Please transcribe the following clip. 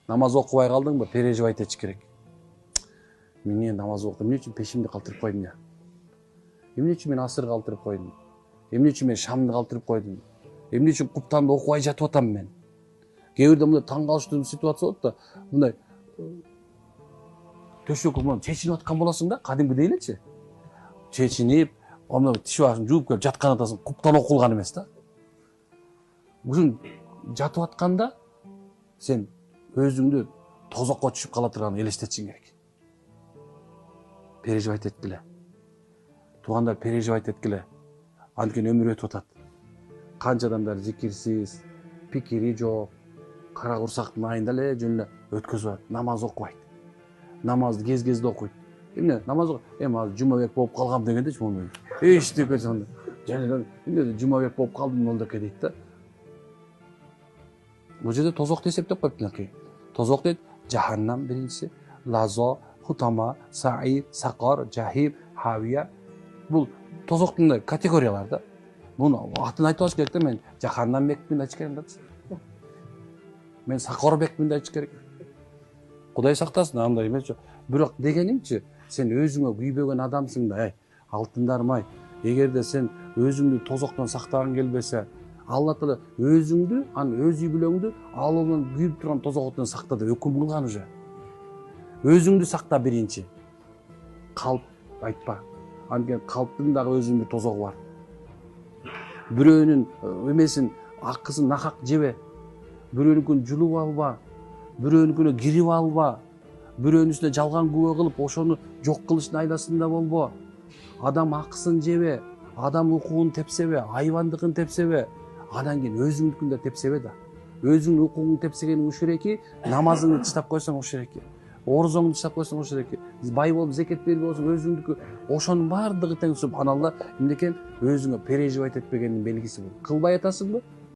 Намаз окубай калдыңбы? Переживать этиш керек. Мен намаз окудум. Эмне үчүн пешимди калтырып койдум я? Эмне үчүн мен асыр калтырып койдум? Эмне үчүн мен шамды калтырып койдум? Эмне үчүн куптанды окубай жатып атам мен? Кээ бирде мындай таң калыштуу ситуация болот да, мындай төшөккө чечинип аткан болосуң да, кадимкидей элечи. Чечинип, аны тиш башын жууп келип жаткан атасың, куптан окулган эмес да. Ушун жатып атканда сен өзүңдү тозокко түшүп кала турганын элестетишиң керек. Переживать эткиле. Туугандар, переживать эткиле. Анткени өмүр өтүп атат. Канча адамдар зикирсиз, пикири жок, кара курсактын айында эле жөн эле өткөзүп атат. Намаз окубайт. Намазды кез-кезде окуйт. Эмне намаз азыр жумабек болуп калгам дегендечи момун. Эчтеке сонда. Жана эмне жумабек болуп калдым молдоке дейт да. Бул жерде тозокто эсептеп коюп мынакей. Тозок дейт жаханнам биринчиси, лазо, хутама, саир, сакар, жахим, хавия. Бул тозоктун категориялары да. Муну атын айтып алыш керек да, мен жаханнам бекитинде айтыш керек да. Мен сакар бекитинде айтыш керек. Кудай сактасын, андай эмес жок. Бирок дегенимчи, сен өзүңө күйбөгөн адамсың да, алтындарым-ай. Эгерде сен өзүңдү тозоктон сактагың келбесе, Алла Таала өзүңдү, өз үй бүлөңдү алуудан күйүп турган тозоктон сакта деп өкүм кылган уже. Өзүңдү сакта биринчи. Калп айтпа. Анткени калптын дагы өзүнүн бир тозогу бар. Бирөөнүн эмесин, акысын нахак жебе. Бирөөнүкүн жулуп алба. Бирөөнүкүнө кирип алба. Бирөөнүн үстүнө жалган күбө кылып, ошону жок кылыштын айдасында болбо. Адам акысын жебе, адам укугун тепсебе, айбандыгын тепсебе, анан кийин өзүңдүкүн да тепсебе да. Өзүңдүн укугуң тепсегениң ушуреки, намазыңды таштап койсоң ушуреки, орозоңду таштап койсоң ушуреки, бай болуп зекет берип болсоң өзүңдүкү, ошонун баардыгы тең субханалла, эмне экен өзүңө переживать этпегендин белгиси бул. Кылбай атасыңбы?